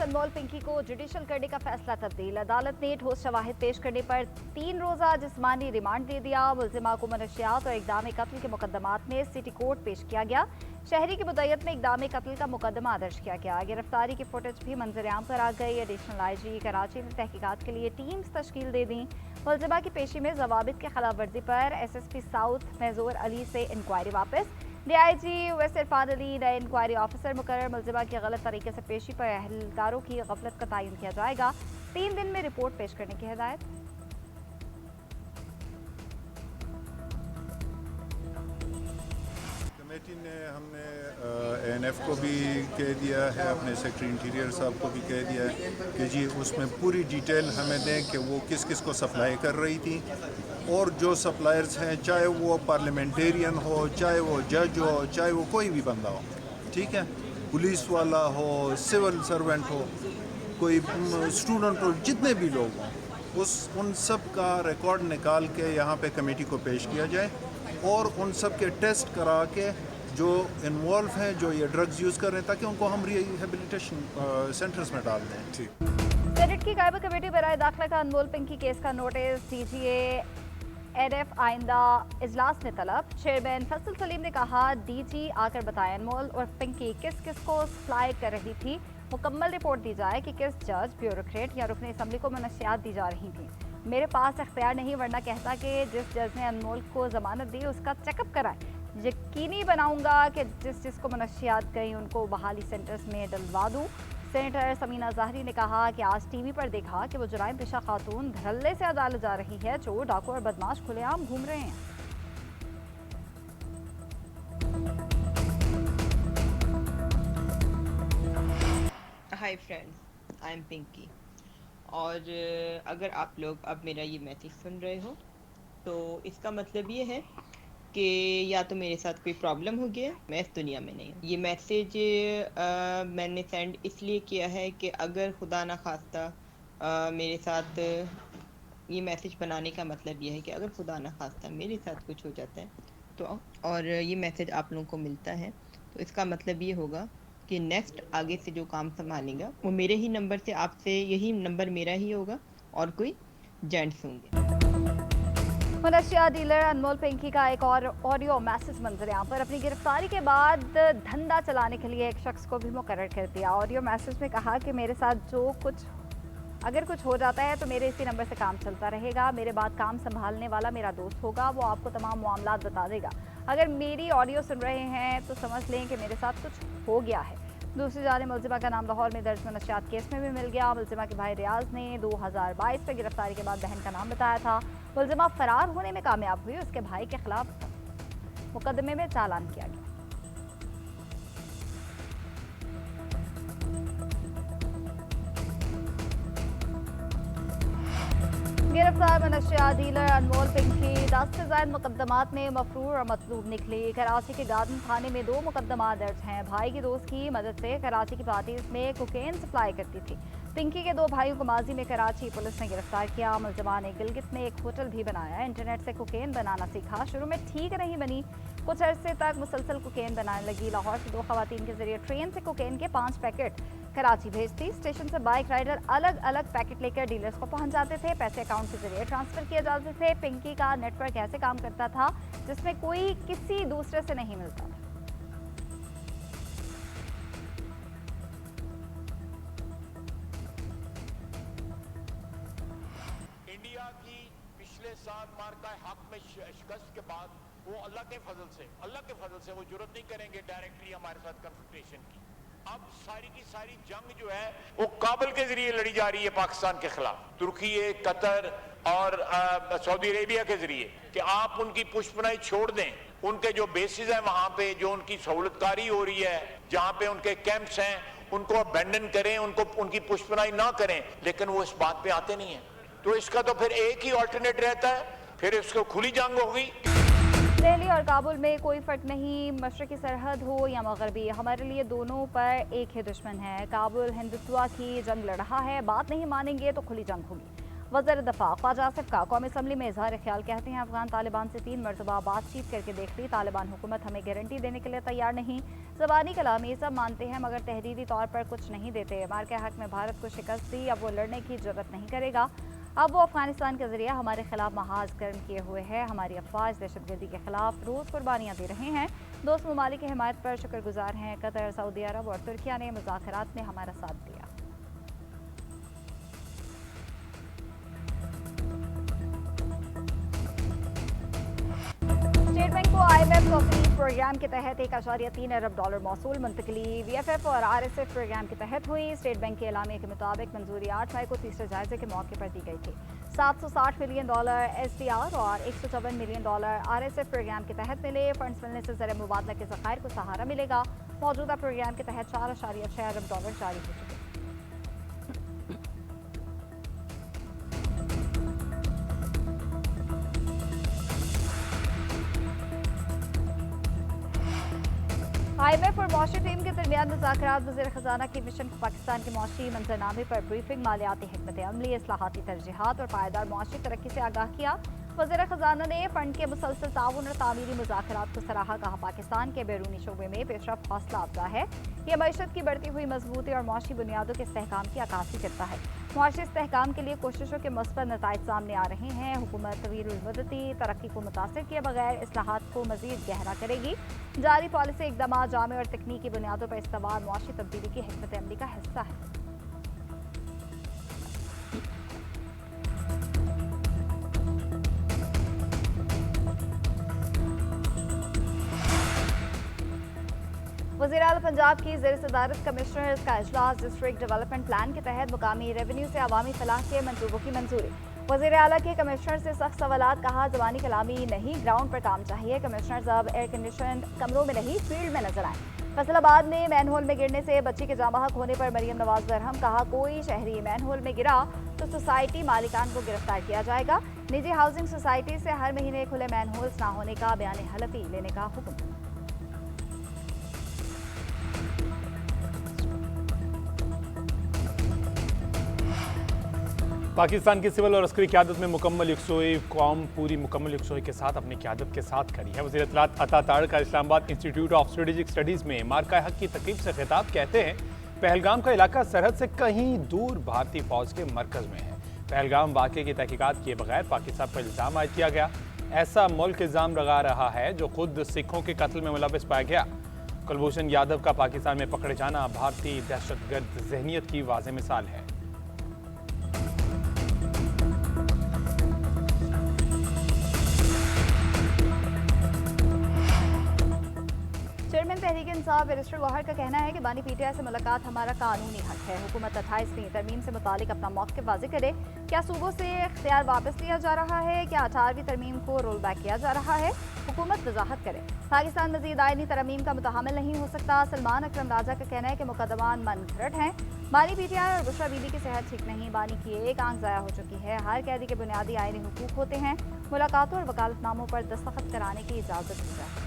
अनमोल पिंकी को जुडिशल करने का फैसला तब्दील। अदालत ने ठोस शवाहिद पेश करने पर 3 रोजा जिस्मानी रिमांड दे दिया। मुलजिमा को मनशियात और इक़दाम कत्ल के मुकदमात में सिटी कोर्ट पेश किया गया। शहरी की मुद्दत में इक़दाम कत्ल का मुकदमा दर्ज किया गया। गिरफ्तारी की फुटेज भी मंजर-ए-आम पर आ गई। एडिशनल IG कराची ने तहकीकात के लिए टीम्स तश्कील दे दी। मुलजिमा की पेशी में ज़वाबित की खिलाफ वर्जी पर SSP साउथ महजूर अली से इंक्वायरी वापस। DIG वैसे इरफान अली नए इंक्वायरी ऑफिसर मुकर्रर। मुलजिमा की गलत तरीके से पेशी पर अहलकारों की गफलत का तयन किया जाएगा। 3 दिन में रिपोर्ट पेश करने की हिदायत। कमेटी ने हमने ANF को भी कह दिया है, अपने सेक्रेटरी इंटीरियर साहब को भी कह दिया है कि जी उसमें पूरी डिटेल हमें दें कि वो किस किस को सप्लाई कर रही थी, और जो सप्लायर्स हैं चाहे वो पार्लियामेंटेरियन हो, चाहे वो जज हो, चाहे वो कोई भी बंदा हो, ठीक है, पुलिस वाला हो, सिविल सर्वेंट हो, कोई स्टूडेंट हो, जितने भी लोग हों, उन सब का रिकॉर्ड निकाल के यहाँ पे कमेटी को पेश किया जाए और उन सब के टेस्ट करा के जो इन्वॉल्व हैं, जो ये ड्रग्स यूज़ कर रहे हैं, ताकि उनको हम रिहेबिलिटेशन सेंटर्स में डाल दें। ठीक। सेनेट की कायबा कमेटी बराए दाखिला का अनमोल पिंकी केस का नोटिस DGA NF आइंदा इजलास में तलब। चेयरमैन फैसल सलीम ने कहा DG आकर बताएं अनमोल और पिंकी किस किस को सप्लाई कर रही थी। मुकम्मल रिपोर्ट दी जाए कि किस जज, ब्यूरोक्रेट या रुकन असम्बली को मनशियात दी जा रही थी। मेरे पास इख्तियार नहीं, वरना कहता कि जिस जज ने अनमोल को जमानत दी उसका चेकअप कराएं। यकीनी बनाऊंगा कि जिसको मनशियात गई उनको बहाली सेंटर्स में डलवा दूँ। सेनेटर समीना ज़ाहरी ने कहा कि आज TV पर देखा कि वो जुराइम पेशा खातून धड़ल्ले से अदालत जा रही है। चोर, डाकू और बदमाश खुलेआम घूम रहे हैं। Hi friends, I am Pinky. और अगर आप लोग अब मेरा ये मैसेज सुन रहे हो तो इसका मतलब ये है कि या तो मेरे साथ कोई प्रॉब्लम हो गया, मैं इस दुनिया में नहीं हूँ। ये मैसेज मैंने सेंड इसलिए किया है कि अगर खुदा ना खास्ता मेरे साथ ये मैसेज बनाने का मतलब ये है कि अगर खुदा ना खास्ता मेरे साथ कुछ हो जाता है तो, और ये मैसेज आप लोगों को मिलता है, तो इसका मतलब ये होगा कि नेक्स्ट आगे से जो काम संभालेगा वो मेरे ही नंबर से, आपसे यही नंबर मेरा ही होगा और कोई जेंट्स होंगे। मनशियात डीलर अनमोल पिंकी का एक और ऑडियो मैसेज मंजर-ए-आम पर। अपनी गिरफ्तारी के बाद धंधा चलाने के लिए एक शख्स को भी मुकर्रर कर दिया। ऑडियो मैसेज में कहा कि मेरे साथ अगर कुछ हो जाता है तो मेरे इसी नंबर से काम चलता रहेगा। मेरे बाद काम संभालने वाला मेरा दोस्त होगा, वो आपको तमाम मामलात बता देगा। अगर मेरी ऑडियो सुन रहे हैं तो समझ लें कि मेरे साथ कुछ हो गया है। दूसरी जानिब मुलजिमा का नाम लाहौर में दर्ज मनशियात केस में भी मिल गया। मुलजिमा के भाई रियाज ने 2022 में गिरफ्तारी के बाद बहन का नाम बताया था। मुलजिमा फरार होने में कामयाब हुई, उसके भाई के खिलाफ मुकदमे में चालान किया गया। गिरफ्तार मनशियात डीलर अनमोल पिंकी 10 से ज़ायद मुकदमात में मफरूर और मतलूब निकली। कराची के गार्डन थाने में 2 मुकदमा दर्ज हैं। भाई की दोस्त की मदद से कराची की पार्टीज में कोकेन सप्लाई करती थी। पिंकी के 2 भाइयों को माजी में कराची पुलिस ने गिरफ्तार किया। मुलजिमा ने गिलगित में एक होटल भी बनाया, इंटरनेट से कोकेन बनाना सीखा। शुरू में ठीक नहीं बनी, कुछ अरसे तक मुसलसल कोकेन बनाने लगी। लाहौर से 2 खवातीन के जरिए ट्रेन से कोकेन के 5 पैकेट कराची भेजती। स्टेशन से बाइक राइडर अलग अलग पैकेट लेकर डीलर्स को पहुंच जाते थे। पैसे अकाउंट के जरिए ट्रांसफर किए जाते थे। पिंकी का नेटवर्क ऐसे काम करता था जिसमें कोई किसी दूसरे से नहीं मिलता था। इंडिया की पिछले 7 मार का हक में शिकस्त के बाद वो अल्लाह के फजल से वो जुर्रत नहीं करेंगे डायरेक्टली हमारे साथ कन्फ्रंटेशन की। अब सारी की सारी जंग जो है वो काबुल के जरिए लड़ी जा रही है पाकिस्तान के खिलाफ, तुर्की, कतर और सऊदी अरेबिया के जरिए, कि आप उनकी पुष्पनाई छोड़ दें। उनके जो बेसिस है वहां पे जो उनकी सहूलतकारी हो रही है, जहां पे उनके कैंप्स हैं, उनको अबेंडन करें, उनकी पुष्पनाई ना करें, लेकिन वो इस बात पे आते नहीं है। तो इसका तो फिर एक ही ऑल्टरनेट रहता है, फिर इसको खुली जंग होगी। दिल्ली और काबुल में कोई फर्क नहीं, मशरकी सरहद हो या मगरबी, हमारे लिए दोनों पर एक ही दुश्मन है। काबुल हिंदुत्व की जंग लड़ रहा है, बात नहीं मानेंगे तो खुली जंग होगी। वज़ीर दफ़ा ख्वाजा आसिफ का कौमी असम्बली में इजहार ख्याल, कहते हैं अफगान तालिबान से 3 मरतबा बातचीत करके देख ली, तालिबान हुकूमत हमें गारंटी देने के लिए तैयार नहीं। ज़बानी कलाम ये सब मानते हैं मगर तहरीरी तौर पर कुछ नहीं देते। मार्के हक में भारत को शिकस्त दी, अब वो लड़ने की जरूरत नहीं करेगा। अब वो अफगानिस्तान के जरिए हमारे खिलाफ महाज गर्म किए हुए है। हमारी अफवाज दहशतगर्दी के खिलाफ रोज़ कुर्बानियाँ दे रहे हैं। दोस्त ममालिक की हिमायत पर शुक्रगुजार हैं। कतर, सऊदी अरब और तुर्किया ने मुज़ाकरात में हमारा साथ दिया। स्टेट बैंक को IMF तौसीफ प्रोग्राम के तहत $1.3 अरब मौसूल मुंतकली VFF और RSF प्रोग्राम के तहत हुई। स्टेट बैंक के एलामिया के मुताबिक मंजूरी 8 मई को तीसरे जायजे के मौके पर दी गई थी। $760 मिलियन SDR और $154 मिलियन RSF प्रोग्राम के तहत मिले। फंड्स मिलने से ज़र मुबादला के ज़खायर को सहारा मिलेगा। मौजूदा प्रोग्राम के तहत $4.6 अरब जारी हो चुके हैं। IMF और मौशी टीम के दरमियान मुज़ाकरात, वज़ीर ख़ज़ाना की मिशन को पाकिस्तान के मौशी मंजरनामे पर ब्रीफिंग, मालियाती हिकमत अमली, इस्लाहाती तरजीहात और पायदार मौशी तरक्की से आगाह किया। वज़ीर ख़ज़ाना ने फंड के मुसलसल ताउन और तामीरी मुज़ाकरात को सराहा, कहा पाकिस्तान के बैरूनी शोबे में पेशरफ्त हौसला अफजा है। यह मईशत की बढ़ती हुई मजबूती और मौशी बुनियादों के इस्तेहकाम की अक्कासी करता है। मुआशी इस्तेहकाम के लिए कोशिशों के मुस्बत नताइज सामने आ रहे हैं। हुकूमत तवील मुद्दती तरक्की को मुतासर किए बगैर इस्लाहात को मजीद गहरा करेगी। जारी पॉलिसी इकदाम जामे और तकनीकी बुनियादों पर इस्तवार मुआशी तब्दीली की हिकमत अमली का हिस्सा है। वज़ीर आला पंजाब की ज़ेर सदारत कमिश्नर्स का इजलास, डिस्ट्रिक्ट डेवलपमेंट प्लान के तहत मुकामी रेवेन्यू से अवामी फलाह के मंसूबों की मंजूरी। वज़ीर आला के कमिश्नर से सख्त सवालात, कहा ज़बानी कलामी नहीं, ग्राउंड पर काम चाहिए। कमिश्नर्स अब एयर कंडीशन कमरों में नहीं फील्ड में नजर आए। फैसलाबाद में मैनहोल में गिरने से बच्ची के जाँ होने पर मरियम नवाज दरहम, कहा कोई शहरी मैनहोल में गिरा तो सोसाइटी मालिकान को गिरफ्तार किया जाएगा। निजी हाउसिंग सोसाइटी से हर महीने खुले मैनहोल्स ना होने का बयान हलफी लेने का हुक्म। पाकिस्तान की सिविल और अस्करी क़यादत में मुकम्मल यकसोई, कौम पूरी मुकम्मल यकसोई के साथ अपनी क़यादत के साथ खड़ी है। वज़ीर इत्तलात अता तारका Islamabad institute of strategic studies में मार्का हक की तकरीब से खिताब, कहते हैं पहलगाम का इलाका सरहद से कहीं दूर भारतीय फौज के मरकज़ में है। पहलगाम वाक़े की तहकीकात किए बगैर पाकिस्तान पर इल्ज़ाम आयद किया गया। ऐसा मुल्क इल्ज़ाम लगा रहा है जो खुद सिखों के कत्ल में मुलविस पाया गया। कुलभूषण यादव का पाकिस्तान में पकड़े जाना भारतीय दहशतगर्द जहनीत की वाज़ेह मिसाल है। चेयरमैन तहरीक इंसाफ बैरिस्टर गौहर का कहना है कि बानी PTI से मुलाकात हमारा कानूनी हक है। हुकूमत 28वीं तरमीम से मुतालिक अपना मौक़िफ़ वाज़ेह करे। क्या सूबों से इख्तियार वापस लिया जा रहा है? क्या 18वीं तरमीम को रोल बैक किया जा रहा है? हुकूमत वजाहत करे। पाकिस्तान मज़ीद आइनी तरमीम का मुतहम्मिल नहीं हो सकता। सलमान अकरम राजा का कहना है कि मुकदमान मन घरट हैं। बानी PTI और बुशरा बीबी की सेहत ठीक नहीं। बानी की एक आंख ज़ाया हो चुकी है। हर कैदी के बुनियादी आइनी हुकूक होते हैं। मुलाकातों और वकालतनामों पर दस्तखत कराने की इजाज़त दी जाए।